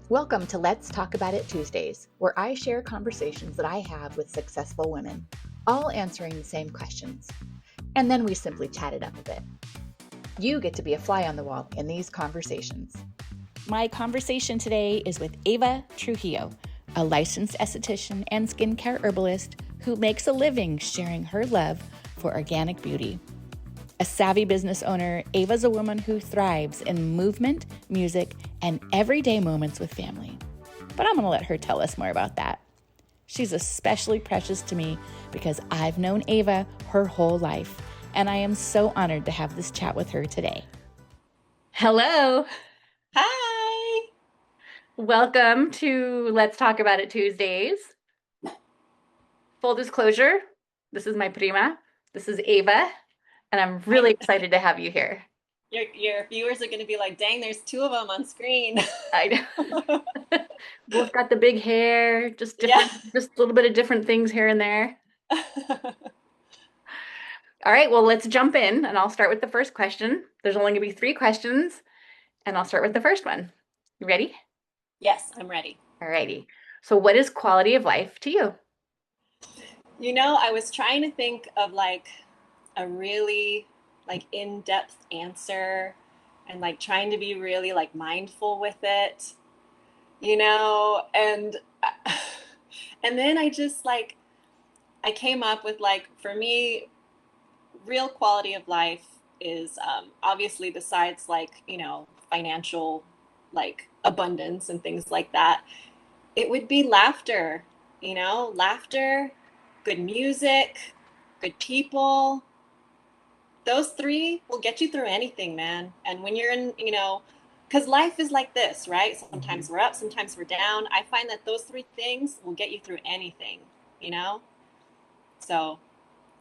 Welcome to Let's Talk About It Tuesdays, where I share conversations that I have with successful women, all answering the same questions. And then we simply chat it up a bit. You get to be a fly on the wall in these conversations. My conversation today is with Ava Trujillo, a licensed esthetician and skincare herbalist who makes a living sharing her love for organic beauty. A savvy business owner, Ava's a woman who thrives in movement, music, and everyday moments with family. But I'm going to let her tell us more about that. She's especially precious to me because I've known Ava her whole life, and I am so honored to have this chat with her today. Hello. Hi. Welcome to Let's Talk About It Tuesdays. Full disclosure, this is my prima. This is Ava, and I'm really excited to have you here. Your viewers are going to be like, dang, there's two of them on screen. I know. Both got the big hair, just Yeah. different, just a little bit of different things here and there. All right, well, let's jump in, and I'll start with the first question. There's only going to be 3 questions, and I'll start with the first one. You ready? Yes, I'm ready. All righty. So, what is quality of life to you? I was trying to think of like a really in-depth answer and like trying to be really like mindful with it, and and then I just like I came up with like for me real quality of life is obviously besides financial like abundance and things like that, it would be laughter, laughter, good music, good people. Those three will get you through anything, man. And when you're in, because life is like this, right? Sometimes we're up, sometimes we're down. I find that those three things will get you through anything, you know? So,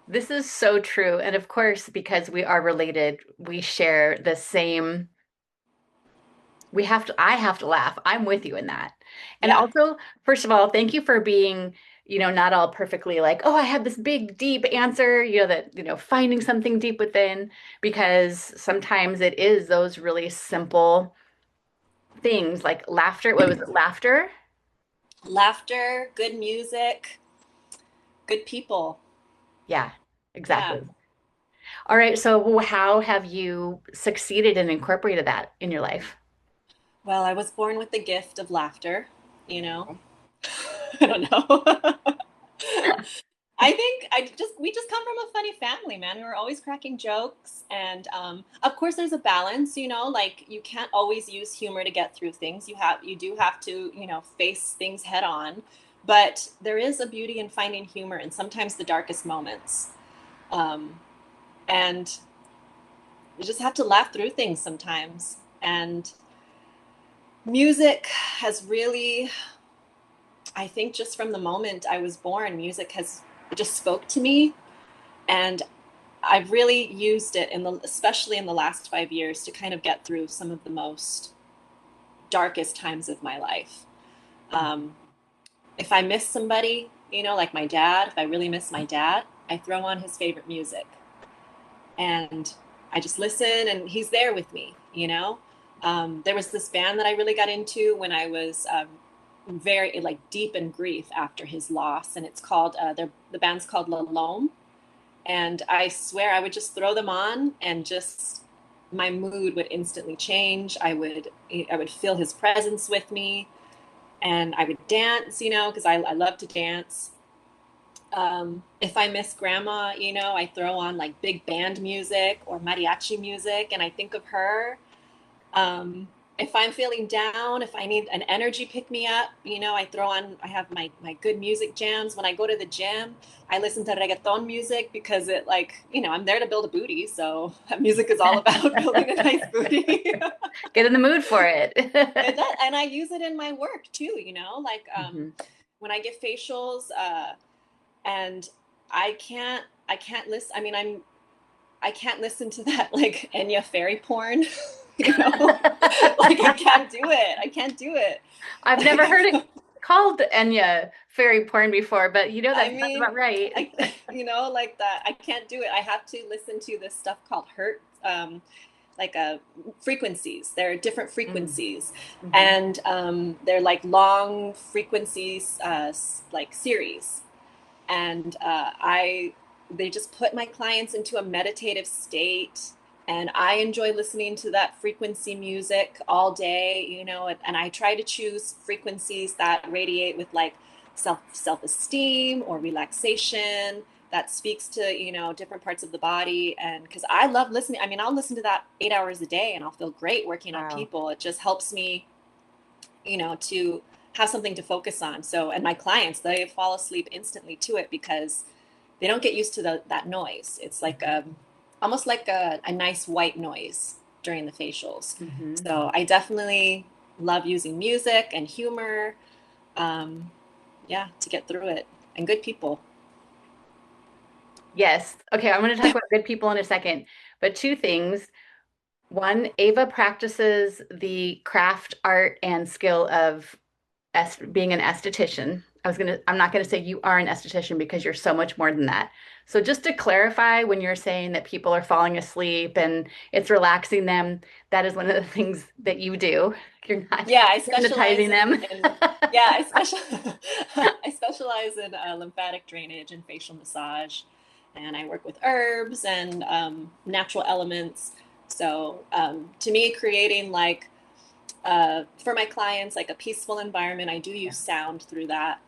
This is so true. And of course, because we are related, we share the same. I have to laugh. I'm with you in that. And yeah. also, first of all, thank you for being, not all perfectly like, oh, I have this big, deep answer, finding something deep within, because sometimes it is those really simple things like laughter. What was it? Laughter? Laughter, good music, good people. Yeah, Yeah. exactly. All right. So, how have you succeeded and incorporated that in your life? Well, I was born with the gift of laughter, you know. I don't know. I think we just come from a funny family, man. We were always cracking jokes, and of course, there's a balance. Like you can't always use humor to get through things. You do have to face things head on, but there is a beauty in finding humor in sometimes the darkest moments, um, and you just have to laugh through things sometimes. And music has really, I think, just from the moment I was born, music has just spoke to me, and I've really used it especially in the last 5 years to kind of get through some of the most darkest times of my life. Um, if I miss somebody, like my dad, if I really miss my dad, I throw on his favorite music and I just listen and he's there with me. There was this band that I really got into when I was very like deep in grief after his loss, and it's called the band's called La Lome. And I swear I would just throw them on and just my mood would instantly change. I would feel his presence with me, and I would dance, because I love to dance. If I miss grandma, I throw on like big band music or mariachi music and I think of her. If I'm feeling down, if I need an energy pick me up, I have my good music jams. When I go to the gym, I listen to reggaeton music because I'm there to build a booty. So music is all about building a nice booty. Get in the mood for it. And I use it in my work too, Mhm. when I get facials, and I can't listen. I mean, I can't listen to that like Enya fairy porn, you know? Like I can't do it. I can't do it. I've never heard it Like called Enya fairy porn before, but that I sounds mean, about right. like that. I can't do it. I have to listen to this stuff called Hurt. like a frequencies. They're different Mm. frequencies, Mhm. and they're like long frequencies, like series. And they just put my clients into a meditative state, and I enjoy listening to that frequency music all day, and I try to choose frequencies that radiate with like self-esteem or relaxation, that speaks to different parts of the body. And because I love listening, I mean, I'll listen to that 8 hours a day and I'll feel great working on Wow. people. It just helps me to have something to focus on. So, and my clients, they fall asleep instantly to it because they don't get used to that noise. It's like almost like a nice white noise during the facials. Mhm. So I definitely love using music and humor, yeah, to get through it, and good people. Yes. Okay, I'm going to talk about good people in a second, but two things. One, Ava practices the craft, art, and skill of being an esthetician. I'm not gonna say you are an esthetician because you're so much more than that. So just to clarify, when you're saying that people are falling asleep and it's relaxing them, that is one of the things that you do. You're not Yeah, I specialize hypnotizing them. in yeah, I specialize in lymphatic drainage and facial massage, and I work with herbs and natural elements. So to me, creating like for my clients like a peaceful environment, I do use sound through that,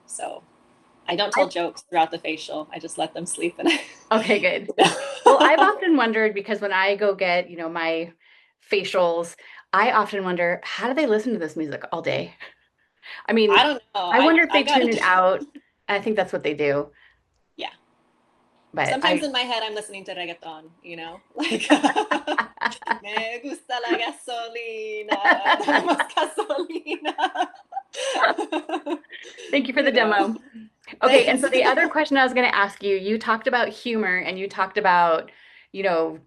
So I don't tell jokes throughout the facial. I just let them sleep, and Okay, good. Well, I've often wondered because when I go get, my facials, I often wonder, how do they listen to this music all day? I I mean, don't know. I wonder if I they tune gotta, it out. I think that's what they do. yeah. But Sometimes in my head, I'm listening to reggaeton, like me gusta la gasolina, dame más gasolina. thank you for the you know, demo. Okay, and thanks. so the other question I was going to ask you, you talked about humor and you talked about,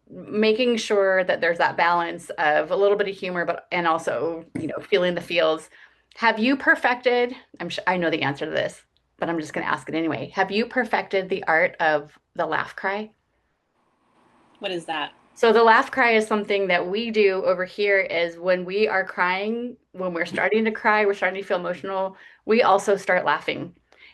making sure that there's that balance of a little bit of humor, but and also, feeling the feels. Have you perfected, I'm sure I know the answer to this, but I'm just going to ask it anyway. Have you perfected the art of the laugh cry? What is that? So the laugh cry is something that we do over here is when we are crying, when we're starting to cry, we're starting to feel emotional, we also start laughing.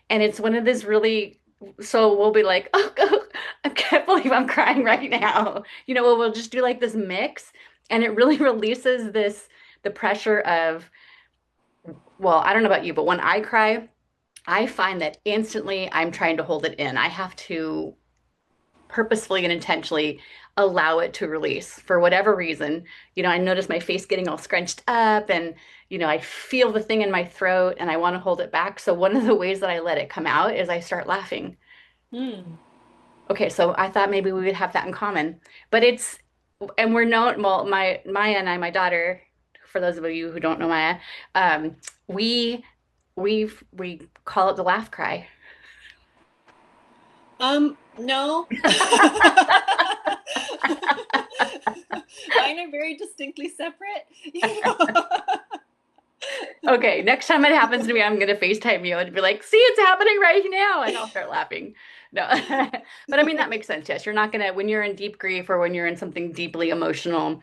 And it's one of these really, so we'll be like, oh, I can't believe I'm crying right now. We'll just do like this mix and it really releases the pressure of, well, I don't know about you, but when I cry, I find that instantly I'm trying to hold it in. I have to purposefully and intentionally allow it to release for whatever reason. I notice my face getting all scrunched up and, I feel the thing in my throat and I want to hold it back. So one of the ways that I let it come out is I start laughing. Hmm. Okay, so I thought maybe we would have that in common. But and we're known, well, my Maya and I, my daughter, for those of you who don't know Maya, um, we we call it the laugh cry. No. Mine are very distinctly separate. Okay, next time it happens to me, I'm gonna FaceTime you and be like, see, it's happening right now, and I'll start laughing. No, but I mean that makes sense. Yes, you're not gonna when you're in deep grief or when you're in something deeply emotional.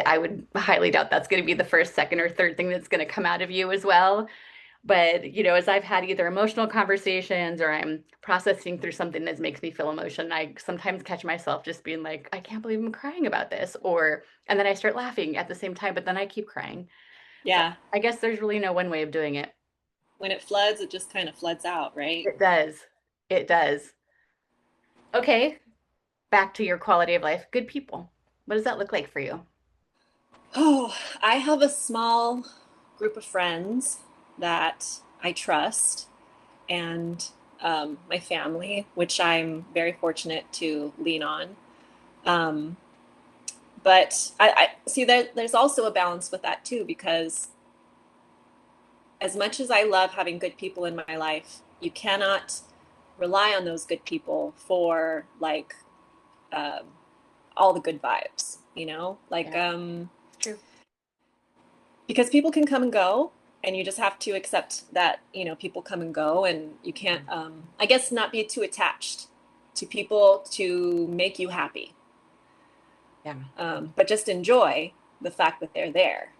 I would highly doubt that's gonna be the first, second, or third thing that's gonna come out of you as well. But as I've had either emotional conversations or I'm processing through something that makes me feel emotion, I sometimes catch myself just being like, I can't believe I'm crying about this, and then I start laughing at the same time, but then I keep crying. So Yeah. I guess there's really no one way of doing it. When it floods, it just kind of floods out, right? It does. It does. Okay, back to your quality of life. Good people. What does that look like for you? Oh, I have a small group of friends that I trust, and my family, which I'm very fortunate to lean on. Um, but I see that there's also a balance with that too, because as much as I love having good people in my life, you cannot rely on those good people for like um, all the good vibes, Yeah, true. because people can come and go, and you just have to accept that, people come and go, and you can't, Mhm. I guess, not be too attached to people to make you happy. Yeah. But just enjoy the fact that they're there.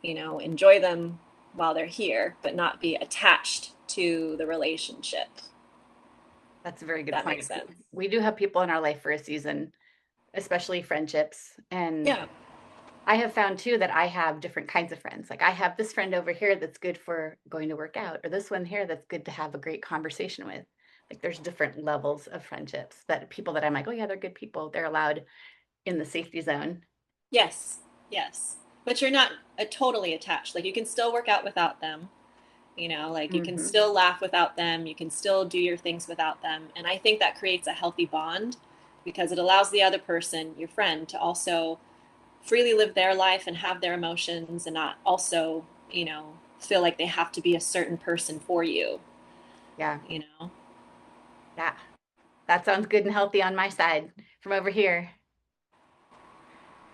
Enjoy them while they're here, but not be attached to the relationship. That's a very good That point. makes sense. We do have people in our life for a season, especially friendships. And Yeah. I have found too that I have different kinds of friends. Like I have this friend over here that's good for going to work out, or this one here that's good to have a great conversation with. Like there's different levels of friendships that people that I'm like, oh yeah, they're good people. They're allowed in the safety zone. Yes. Yes. But you're not totally attached. Like you can still work out without them. Like you can Hmm. still laugh without them. You can still do your things without them. And I think that creates a healthy bond because it allows the other person, your friend, to also freely live their life and have their emotions and not also, feel like they have to be a certain person for you, Yeah, you know? yeah. That sounds good and healthy on my side from over here.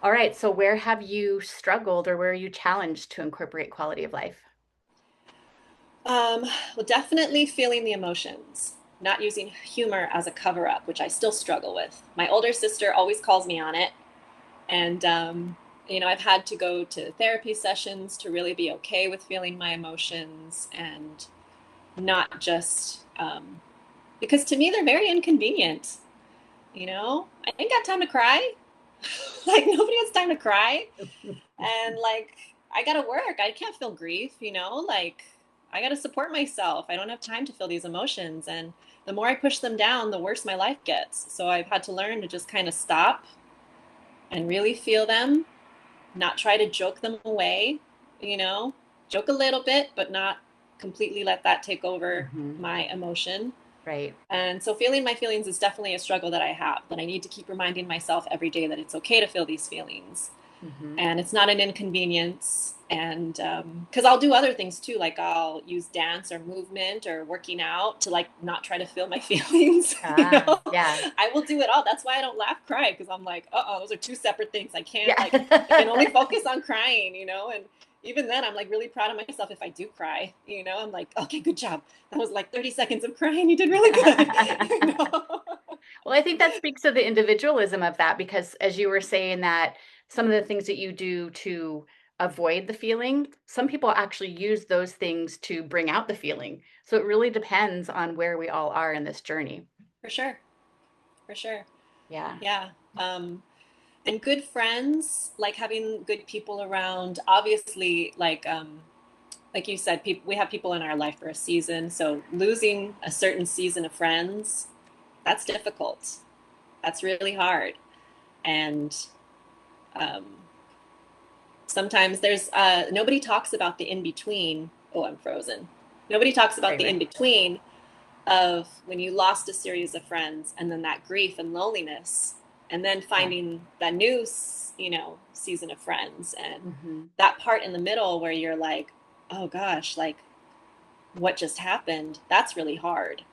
All right, so where have you struggled or where are you challenged to incorporate quality of life? Um, well, definitely feeling the emotions, not using humor as a cover up, which I still struggle with. My older sister always calls me on it. And, I've had to go to therapy sessions to really be okay with feeling my emotions and not just, because to me, they're very inconvenient. I ain't got time to cry. Like, nobody has time to cry. And, like, I gotta work. I can't feel grief, like, I gotta support myself. I don't have time to feel these emotions. And the more I push them down, the worse my life gets. So I've had to learn to just kind of stop and really feel them, not try to joke them away, you know, joke a little bit, but not completely let that take over Hmm. my emotion. Right. And so feeling my feelings is definitely a struggle that I have, that I need to keep reminding myself every day that it's okay to feel these feelings Hmm. and it's not an inconvenience. And because I'll do other things too, like I'll use dance or movement or working out to like not try to feel my feelings. Ah, yeah. I will do it all. That's why I don't laugh, cry, because I'm like, those are two separate things. I can't like, I can only Yeah. focus on crying, and even then I'm like really proud of myself if I do cry, I'm like, okay, good job. That was like 30 seconds of crying. You did really good. Well, I think that speaks to the individualism of that because as you were saying that some of the things that you do to avoid the feeling, some people actually use those things to bring out the feeling. So it really depends on where we all are in this journey. For sure. For sure. Yeah. Yeah. And good friends, like having good people around, obviously, like you said, we have people in our life for a season, so losing a certain season of friends, that's difficult. That's really hard. And um, sometimes there's nobody talks about the in between. Oh, I'm frozen. Nobody talks about Right, the in right. between of when you lost a series of friends and then that grief and loneliness and then Yeah. finding that new season of friends and Hmm. that part in the middle where you're like, oh gosh, like what just happened, that's really hard.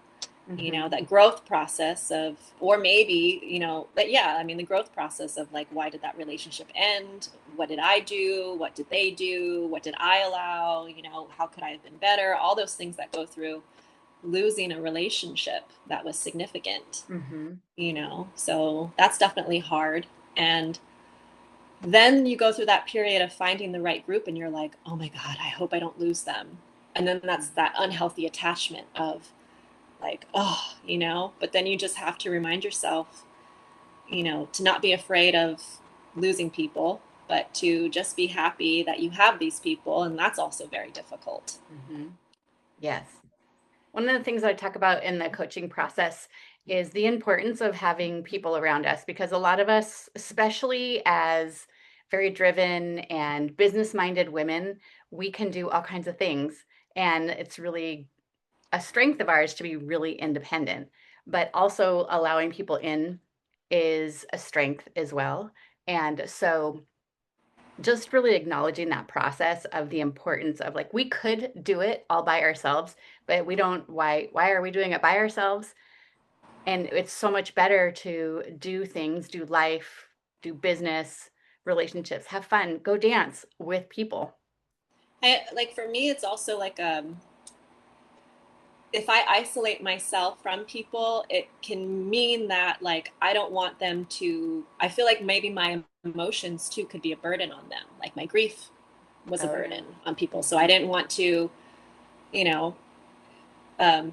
Hmm. That growth process of, or maybe, but yeah, I mean, the growth process of like, why did that relationship end? What did I do? What did they do? What did I allow? How could I have been better? All those things that go through losing a relationship that was significant, Hmm. so that's definitely hard. And then you go through that period of finding the right group and you're like, oh my God, I hope I don't lose them. And then that's that unhealthy attachment of like, oh, but then you just have to remind yourself, to not be afraid of losing people, but to just be happy that you have these people. And that's also very difficult. Hmm. Yes. One of the things I talk about in the coaching process is the importance of having people around us because a lot of us, especially as very driven and business minded women, we can do all kinds of things. And it's really a strength of ours to be really independent, but also allowing people in is a strength as well. And so just really acknowledging that process of the importance of like we could do it all by ourselves, but we don't. Why are we doing it by ourselves? And it's so much better to do things, do life, do business, relationships, have fun, go dance with people. Like for me, it's also like, if I isolate myself from people, it can mean that like I don't want them to, I feel like maybe my emotions too could be a burden on them. Like my grief was a Oh yeah. burden on people. So I Mhm. didn't want to, you know,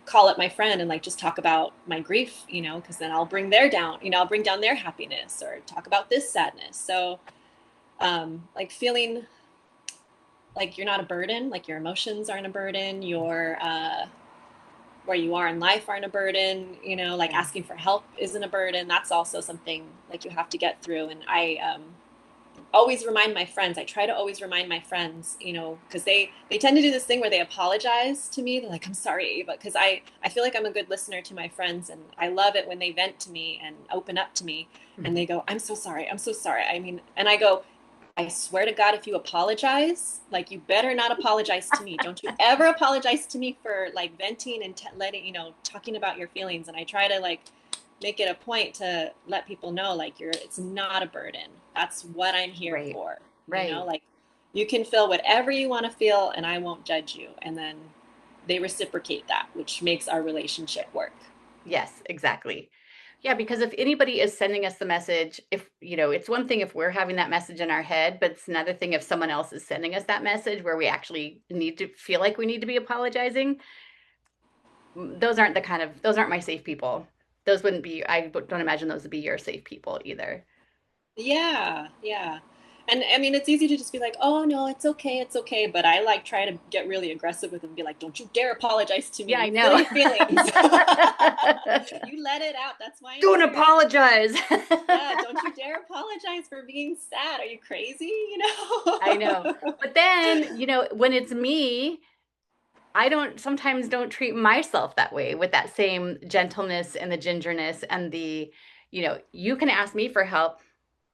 call up my friend and like just talk about my grief, because then I'll bring their down, I'll bring down their happiness or talk about this sadness. So like feeling like you're not a burden, like your emotions aren't a burden, your where you are in life aren't a burden, like Yeah. asking for help isn't a burden. That's also something like you have to get through. And I always remind my friends, I try to always remind my friends, because they tend to do this thing where they apologize to me. They're like, I'm sorry, Ava, because I feel like I'm a good listener to my friends, and I love it when they vent to me and open up to me, and Mhm. they go, I'm so sorry, I'm so sorry. I mean, and I go, I swear to God, if you apologize, like you better not apologize to me. Don't you ever apologize to me for like venting and letting, talking about your feelings. And I try to like make it a point to let people know like it's not a burden. That's what I'm here Right. for. Right. Like you can feel whatever you want to feel and I won't judge you. And then they reciprocate that, which makes our relationship work. Yes, exactly. Yeah, because if anybody is sending us the message, if, it's one thing if we're having that message in our head, but it's another thing if someone else is sending us that message where we actually need to feel like we need to be apologizing. Those aren't my safe people. Those wouldn't be, I don't imagine those would be your safe people either. Yeah, yeah. And I mean, it's easy to just be like, oh, no, it's okay, it's okay. But I like try to get really aggressive with them and be like, don't you dare apologize to Yeah, me. I You feel know. your feelings. You let it out. That's why I'm Don't here. apologize. Yeah, don't you dare apologize for being sad. Are you crazy? I know. But then, when it's me, I don't sometimes don't treat myself that way with that same gentleness and the gingerness and you can ask me for help,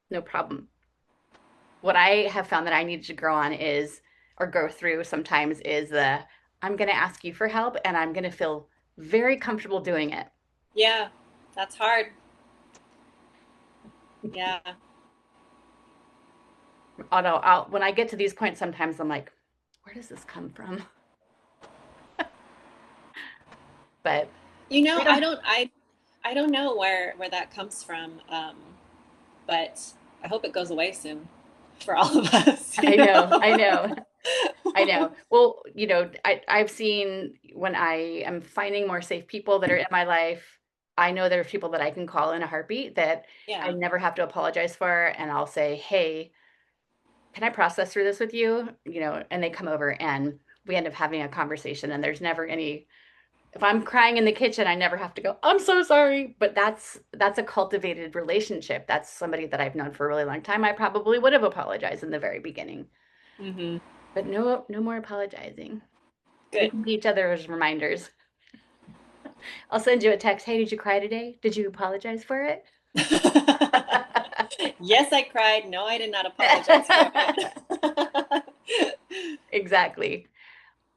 no problem. What I have found that I need to grow on is, or go through sometimes, is I'm going to ask you for help and I'm going to feel very comfortable doing it. Yeah, that's hard. Yeah. Although when I get to these points, sometimes I'm like, where does this come from? But we I don't. don't I don't know where that comes from. But I hope it goes away soon for all of us, I know, I know, I know. Well, I've seen when I am finding more safe people that are in my life, I know there are people that I can call in a heartbeat that I Yeah. never have to apologize for. And I'll say, hey, can I process through this with you? And they come over and we end up having a conversation and there's never any, if I'm crying in the kitchen, I never have to go, I'm so sorry. But that's a cultivated relationship. That's somebody that I've known for a really long time. I probably would have apologized in the very beginning. Hmm. But no, no more apologizing. We Good. can be each other's reminders. I'll send you a text. Hey, did you cry today? Did you apologize for it? Yes, I cried. No, I did not apologize for it. Exactly.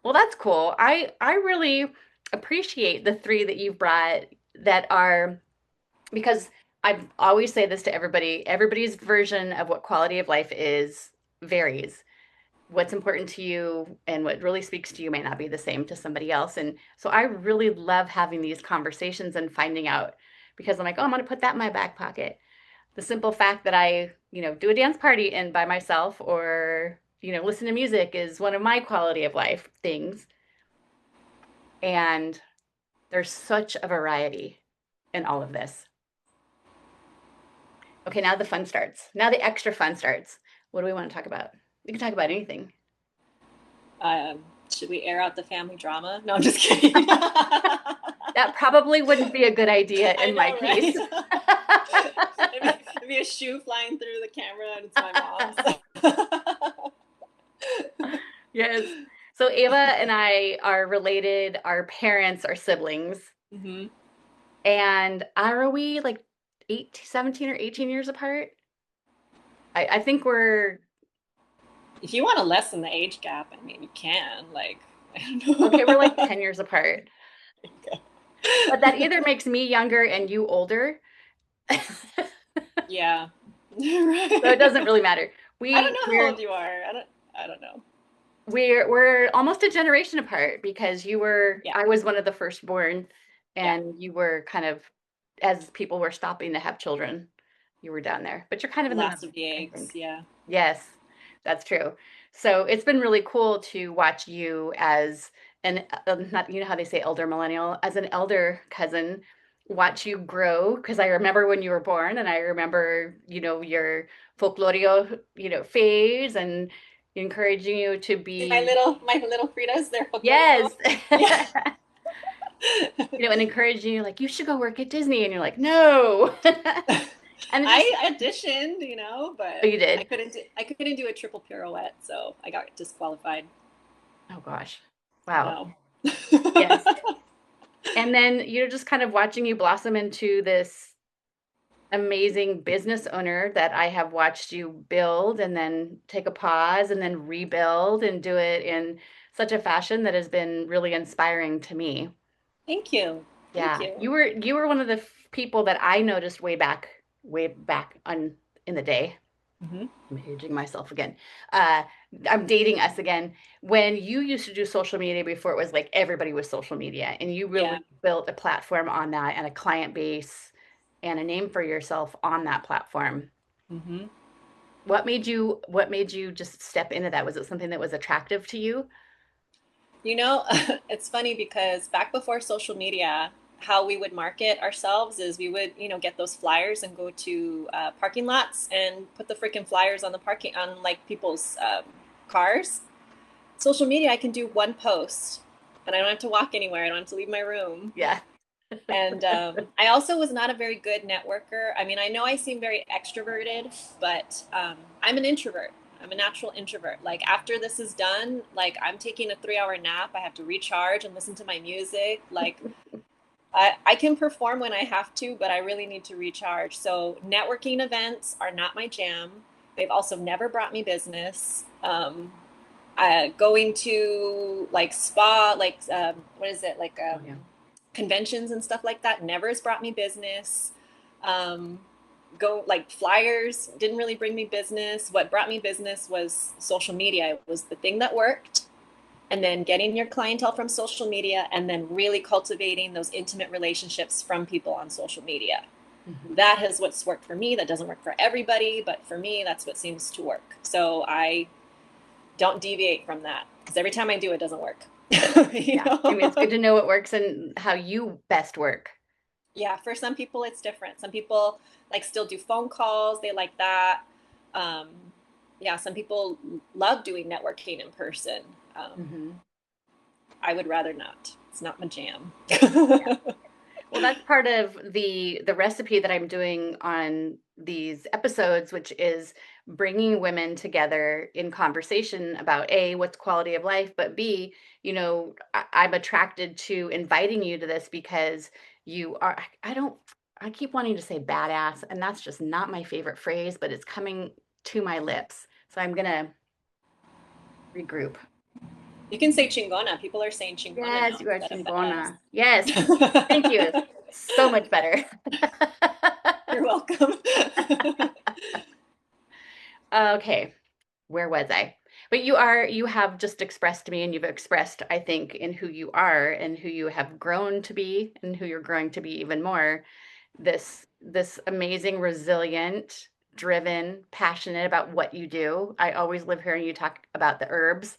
Well, that's cool. I really appreciate the three that you've brought that are, because I always say this to everybody, everybody's version of what quality of life is varies. What's important to you and what really speaks to you may not be the same to somebody else. And so I really love having these conversations and finding out, because I'm like, oh, I'm going to put that in my back pocket. The simple fact that I, do a dance party and by myself, or, listen to music is one of my quality of life things. And there's such a variety in all of this. Okay, now the fun starts. Now the extra fun starts. What do we want to talk about? We can talk about anything. Should we air out the family drama? No, I'm just kidding. That probably wouldn't be a good idea I in my know, case. right? It'd be a shoe flying through the camera and it's my mom's. Yes. So Ava and I are related. Our parents are siblings. Hmm. And are we like 17 or 18 years apart? I think we're If you want to lessen the age gap, I mean, you can. Like, I okay, we're like don't know. 10 years apart. But that either makes me younger and you older. So Yeah. it Right. doesn't really matter. I don't We know how we're old you are. I don't know. we're almost a generation apart because Yeah, I was one of the firstborn, yeah. and you were kind of, as people were stopping to have children, you were down there. But you're kind of The in the last middle, of the I eggs. think. Yeah. Yes, that's true. So it's been really cool to watch you as an not, you know how they say elder millennial, as an elder cousin, watch you grow. Because I remember when you were born, and I remember, your folklorio, phase, and encouraging you to See be, my little Fridas, they're folklorico. yes. Yeah. And encouraging you, like, you should go work at Disney, and you're like, no. And it just, I auditioned, oh, but you did. I couldn't do a triple pirouette, so I got disqualified. Oh gosh, I wow. know. Yes. And then you're just kind of watching you blossom into this amazing business owner that I have watched you build and then take a pause and then rebuild and do it in such a fashion that has been really inspiring to me. Thank you. Thank Yeah, you. you were one of the people that I noticed way back on in the day. Hmm. I'm aging myself again. Uh, I'm dating us again. When you used to do social media before it was like everybody was social media, and you Yeah. really built a platform on that and a client base and a name for yourself on that platform. Hmm. What made you just step into that? Was it something that was attractive to you? You know, it's funny because back before social media, how we would market ourselves is we would, get those flyers and go to parking lots and put the freaking flyers on the parking on like people's cars. Social media, I can do one post and I don't have to walk anywhere. I don't have to leave my room. Yeah. And I also was not a very good networker. I mean, I know I seem very extroverted, but I'm an introvert. I'm a natural introvert. Like after this is done, like I'm taking a 3 hour nap. I have to recharge and listen to my music. Like I can perform when I have to, but I really need to recharge. So networking events are not my jam. They've also never brought me business. Going to like spa, like what is it, like Oh yeah. conventions and stuff like that never has brought me business. Um, go like flyers didn't really bring me business. What brought me business was social media. It was the thing that worked. And then getting your clientele from social media and then really cultivating those intimate relationships from people on social media. Mhm. That is what's worked for me. That doesn't work for everybody, but for me, that's what seems to work. So I don't deviate from that because every time I do, it doesn't work. you Yeah. I mean, it's know? good to know what works and how you best work. Yeah, for some people it's different. Some people like still do phone calls, they like that. Um, yeah, some people love doing networking in person. Um, Hmm. I would rather not. It's not my jam. Well, that's part of the recipe that I'm doing on these episodes, which is bringing women together in conversation about A, what's quality of life, but B, I'm attracted to inviting you to this because you are, I keep wanting to say badass, and that's just not my favorite phrase, but it's coming to my lips. So I'm gonna regroup. You can say chingona. People are saying chingona Yes, now you are instead of badass. chingona. Yes, thank you. So much better. You're welcome. Okay, where was I? But you have just expressed to me, and you've expressed, I think, in who you are and who you have grown to be and who you're growing to be even more, this amazing, resilient, driven, passionate about what you do. I always live hearing you talk about the herbs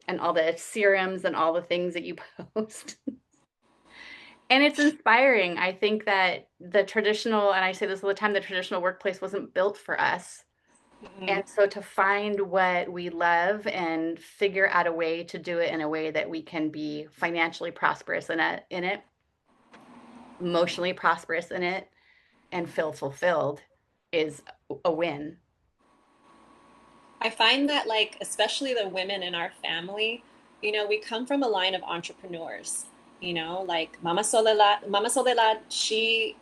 and all the serums and all the things that you post. And it's inspiring. I think that the traditional, and I say this all the time, the traditional workplace wasn't built for us. Mhm. And so to find what we love and figure out a way to do it in a way that we can be financially prosperous in it, emotionally prosperous in it, and feel fulfilled is a win. I find that like especially the women in our family, we come from a line of entrepreneurs. Like Mama Soledad, she,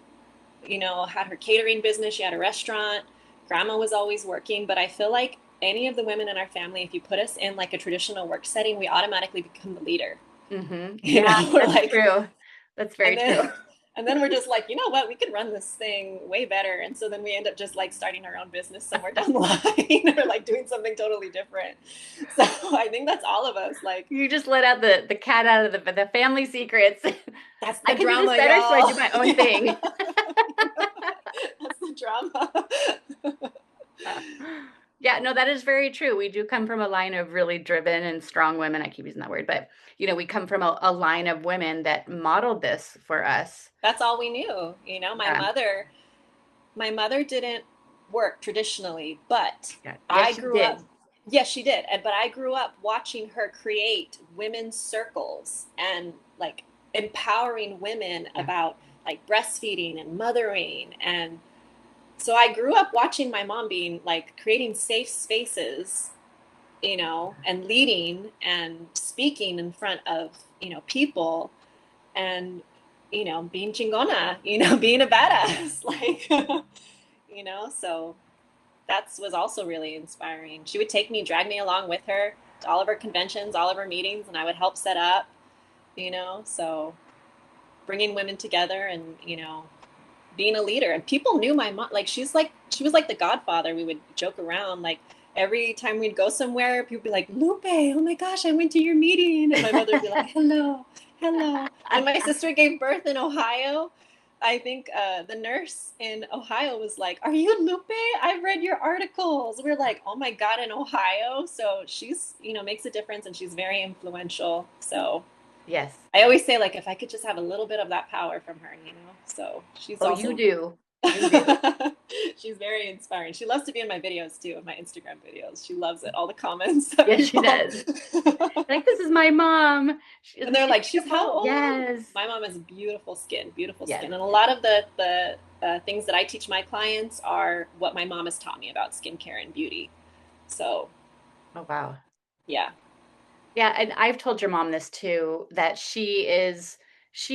had her catering business, she had a restaurant, grandma was always working, but I feel like any of the women in our family, if you put us in like a traditional work setting, we automatically become the leader. Hmm. You Yeah, know, we're that's like, true. That's very and then true. And then we're just like, you know what, we could run this thing way better. And so then we end up just like starting our own business somewhere down the line or like doing something totally different. So I think that's all of us. Like, you just let out the cat out of the family secrets. That's the I can drama, do this better, y'all. so I do my own thing. That's the drama. Yeah, no, that is very true. We do come from a line of really driven and strong women. I keep using that word, but we come from a line of women that modeled this for us. That's all we knew. My mother didn't work traditionally, but Yeah. I Yes, she grew did. up. Yes, she did. But I grew up watching her create women's circles and like empowering women Yeah. about like breastfeeding and mothering. And so I grew up watching my mom being like creating safe spaces, and leading and speaking in front of, people and, being chingona, being a badass, like, so that was also really inspiring. She would drag me along with her to all of her conventions, all of her meetings, and I would help set up, so bringing women together and, being a leader. And people knew my mom, like, she was like the godfather. We would joke around, like, every time we'd go somewhere, people would be like, Lupe, oh my gosh, I went to your meeting. And my mother would be like, hello. When my sister gave birth in Ohio, I think the nurse in Ohio was like, are you Lupe? I've read your articles. We're like, oh my God, in Ohio. So she's, makes a difference, and she's very influential. So Yes. I always say, like, if I could just have a little bit of that power from her, so she's also. You do. You do. She's very inspiring. She loves to be in my videos too, in my Instagram videos. She loves it. All the comments. Yes, she does. Like, this is my mom. And they're like, she's how old? Yes. My mom has beautiful skin. Yes. And a lot of the things that I teach my clients are what my mom has taught me about skincare and beauty. So. Oh, wow. Yeah. Yeah. And I've told your mom this too, that she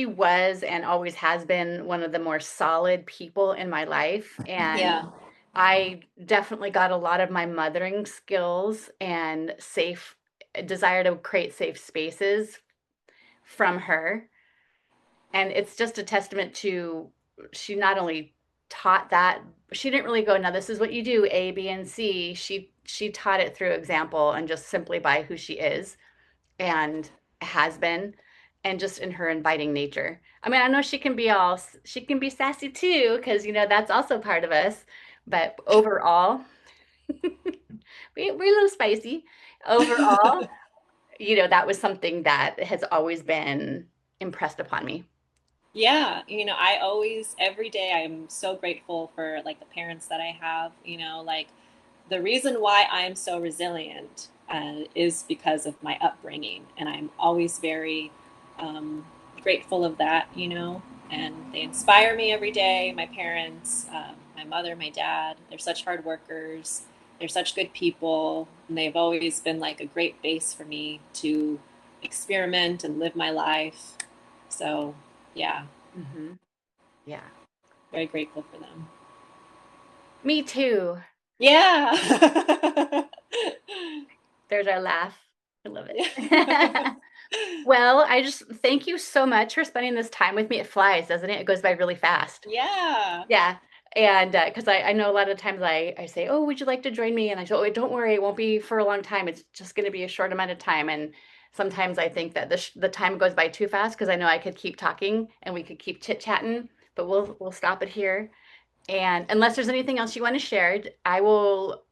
was and always has been one of the more solid people in my life. And Yeah. I definitely got a lot of my mothering skills and desire to create safe spaces from her. And it's just a testament to, she not only taught that, she didn't really go, now this is what you do, A, B, and C. She taught it through example and just simply by who she is and has been, and just in her inviting nature. I mean, I know she can be sassy too, because that's also part of us. But overall, we're a little spicy. Overall, that was something that has always been impressed upon me. Yeah, I always, every day, I'm so grateful for like the parents that I have, like the reason why I'm so resilient is because of my upbringing. And I'm always very grateful of that, and they inspire me every day. My parents, my mother, my dad, they're such hard workers. They're such good people. And they've always been like a great base for me to experiment and live my life. So, yeah. Mm-hmm. Yeah. Very grateful for them. Me too. Yeah. There's our laugh. I love it. Well, I just thank you so much for spending this time with me. It flies, doesn't it? It goes by really fast. Yeah. Yeah. And because I know a lot of times I say, oh, would you like to join me? And I say, oh, don't worry, it won't be for a long time. It's just going to be a short amount of time. And sometimes I think that the time goes by too fast, because I know I could keep talking and we could keep chit-chatting, but we'll stop it here. And unless there's anything else you want to share, I will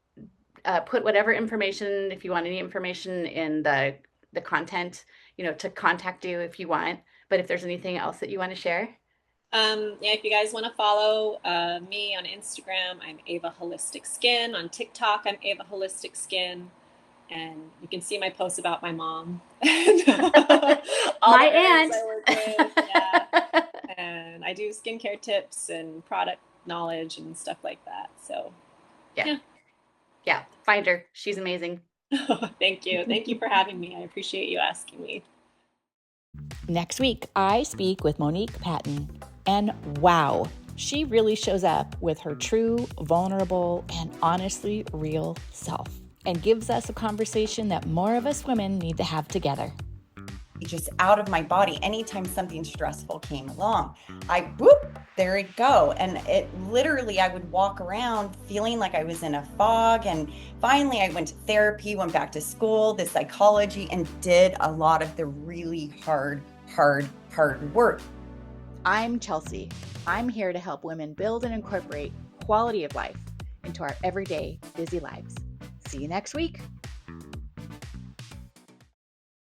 put whatever information, if you want any information in the content, to contact you if you want. But if there's anything else that you want to share. Yeah, if you guys want to follow me on Instagram, I'm Ava Holistic Skin. On TikTok, I'm Ava Holistic Skin. And you can see my posts about my mom. All my the aunt. I work with. Yeah. And I do skincare tips and product knowledge and stuff like that. So, yeah. Find her. She's amazing. Thank you. Thank you for having me. I appreciate you asking me. Next week, I speak with Monique Patton. And wow, she really shows up with her true, vulnerable, and honestly real self, and gives us a conversation that more of us women need to have together. just out of my body. Anytime something stressful came along, there it go. And it literally, I would walk around feeling like I was in a fog. And finally I went to therapy, went back to school, the psychology, and did a lot of the really hard work. I'm Chelsea. I'm here to help women build and incorporate quality of life into our everyday busy lives. See you next week.